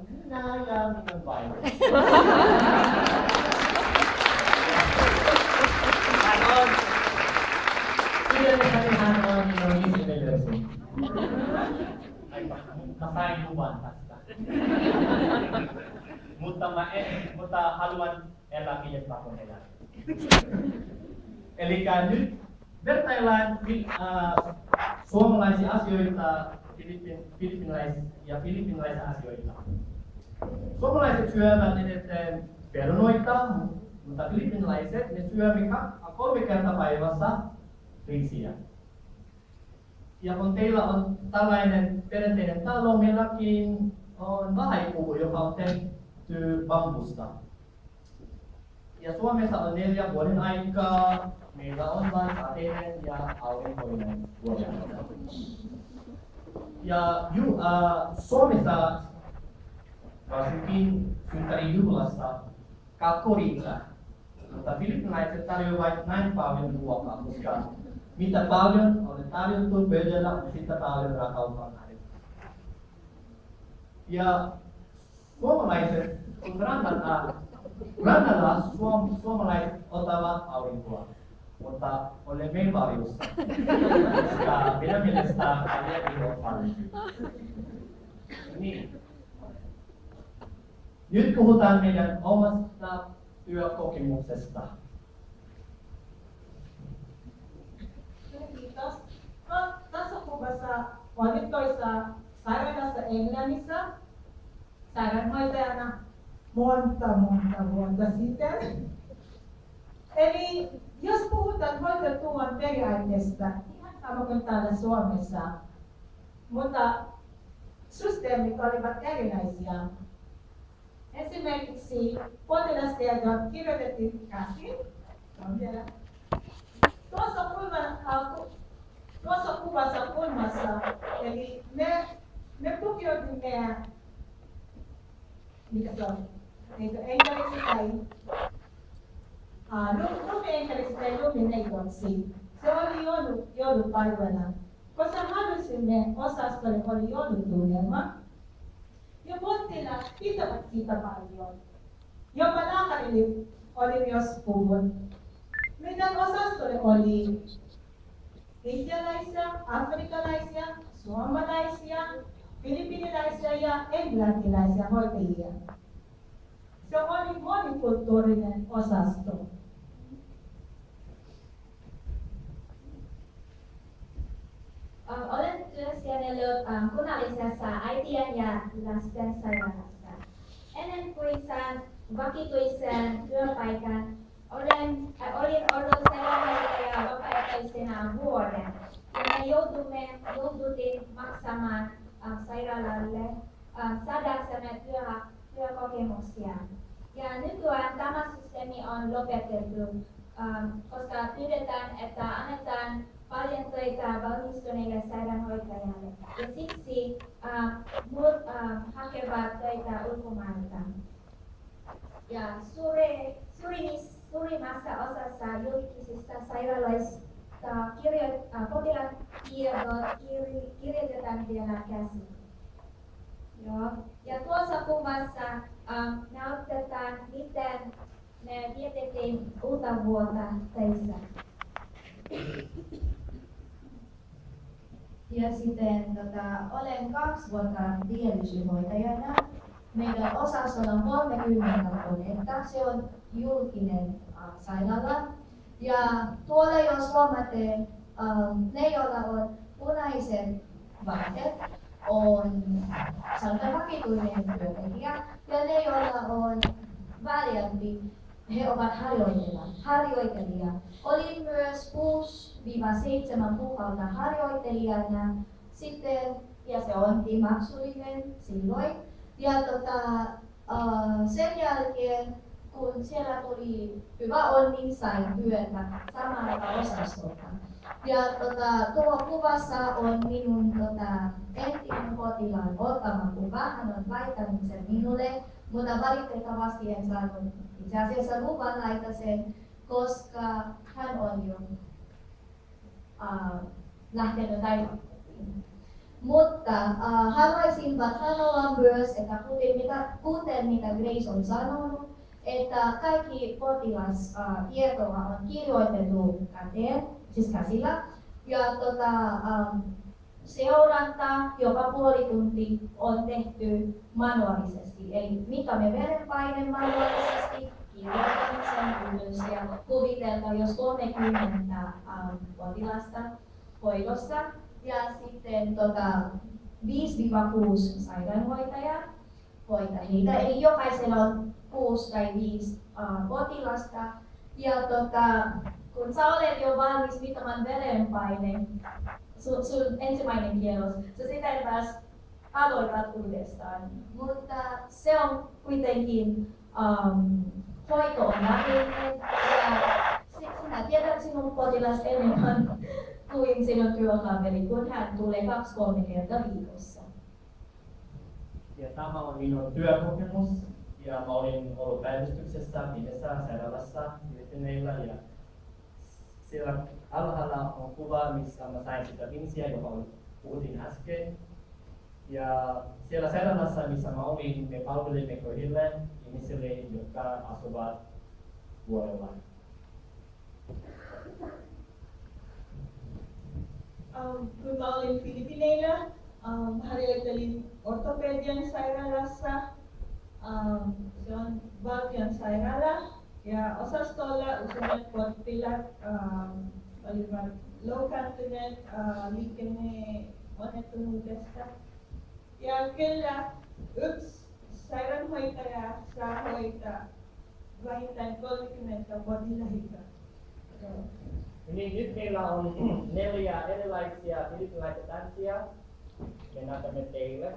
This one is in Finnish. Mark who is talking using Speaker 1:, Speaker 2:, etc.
Speaker 1: Hinayang ng virus. Hanon, tidak sekali hanon Indonesia University. Kasain luwan basta. Mutta haluan elää pakon elää. Eli nyt vertaillaan suomalaisia asioita filippinalaisia asioita. Suomalaiset syövät edelleen perunoita, mutta filippinalaiset ne syövät 3 kertaa päivässä riisiä. Ja kun teillä on tällainen perinteinen talo, meilläkin on vahipuu, joka on tehty bambusta. Ja Suomessa on 4 vuoden aikaa. Meillä on vain sateinen ja aurinkoinen vuoden aika. Ja Suomessa varsinkin synttärijuhlassa kakko riittää. Mutta filippinalaiset tarjoavat näin paljon ruokaa, koska mitä paljon on tarjottu pöydällä, sitä paljon rakkautta on tarjottu. Ja suomalaiset, kun rannalla suomalaiset ottavat aurinkoa, mutta olemme varjossa, koska meidän mielestä ei ole paljon. Niin. Nyt puhutaan meidän omasta työkokemuksesta.
Speaker 2: Kiitos. No, tässä kuvassa olen toissa sairaalassa Englannissa sairaanhoitajana monta vuotta sitten. Eli jos puhutaan hoitotuon periaatteesta, ihan sama kuin täällä Suomessa, mutta systeemit olivat erilaisia. Esimerkiksi potilastiedot kirjoitettiin käsin. Tuossa kuvassa kulmassa, eli me pukeudumme, mikä se on, englanniksi tai lumi-englanniksi tai lumineidoksi. Se oli joulupäivänä, koska halusimme osastolle oli joulutunnelma. Ja potilaat pitävät siitä paljon. Jopa lääkärille oli myös puvun. Meidän osastolle oli intialaisia, afrikkalaisia, suomalaisia, filippiniläisiä ja englantilaisia hoitajia. Se oli monikulttuurinen osasto.
Speaker 3: Olen työskennellyt kunnallisessa äitien ja lastensairaalassa. Ennen kuin saan vakituisen työpaikan, olin ollut sairaanhoitaja vapaaehtoisena vuoden. Ja me jouduttiin maksamaan sairaalalle saadaksemme työkokemuksia. Ja nykyään tämä systeemi on lopetettu, koska pyydetään, että annetaan paljon töitä valmistuneille sairaanhoitajille. Ja siksi muut hakevat töitä ulkomailta. Ja suurimmassa osassa julkisista sairaaloista potilastiedot kirjoitetaan vielä käsin. Ja tuossa kuvassa näytetään, miten me vietettiin uutta vuotta töissä.
Speaker 4: Ja sitten olen 2 vuotta dialyysihoitajana. Meidän osastolla on 30 konetta. Se on julkinen sairaala. Ja tuolla jos huomaatte, ne joilla on punaiset vaatteet, on vakituinen työntekijä. Ja ne joilla on väljempi, he ovat harjoittelija. Olin myös 6-7 kuukautta harjoittelijana sitten, ja se onkin maksullinen silloin. Ja sen jälkeen, kun siellä tuli hyvä onni, sain työtä samalta osastolta. Ja tuo kuvassa on minun entinen potilaan ottama kuva. Hän on laittanut sen minulle, mutta valitettavasti en saanut itse asiassa luvan laittaa sen, koska hän on jo lähtenyt taivaaseen. Mutta haluaisin sanoa myös, että kuten mitä Grace on sanonut, että kaikki potilastietoa on kirjoitettu käteen, siis käsillä. Ja seuranta joka puoli tunti on tehty manuaalisesti. Eli mitamme verenpaine manuaalisesti, kirjoitamme sen ylös ja kuvitellaan, jos 30 potilasta hoidossa. Ja sitten 5-6 sairaanhoitajaa hoitaa niitä. Eli jokaisella on 6 tai 5 potilasta. Ja kun sä olet jo valmis mittamaan verenpaineen, sun ensimmäinen kierros, sä sitten taas aloitat uudestaan. Mutta se on kuitenkin hoito on läheinen ja sinä tiedät sinun potilas enemmän kuin sinun työkaveri, kun hän tulee 2-3 kertaa viikossa.
Speaker 1: Ja tämä on minun työkokemus. Ja mä olin ollut päivystyksessä yhdessä sairaalassa Viettineillä ja siellä alhaalla on kuva, missä mä sain sitä vinsiä, joka puhuttiin äsken. Ja siellä sairaalassa, missä mä olin, me palvelimme köyhille ihmisille, jotka asuvat vuorella.
Speaker 2: Kun mä olin Filippiineillä, harjoittelin ortopedian sairaalassa. Se on valtion sairaala ja osastolla useimmat potilaat olivat loukkaantuneet liikenneonnettomuudesta. Ja kyllä yksi sairaanhoitaja saa hoitaa vähintään 30 potilaita.
Speaker 1: Niin, nyt meillä on 4 erilaisia filippiläisiä tanssia. Me näytämme teille.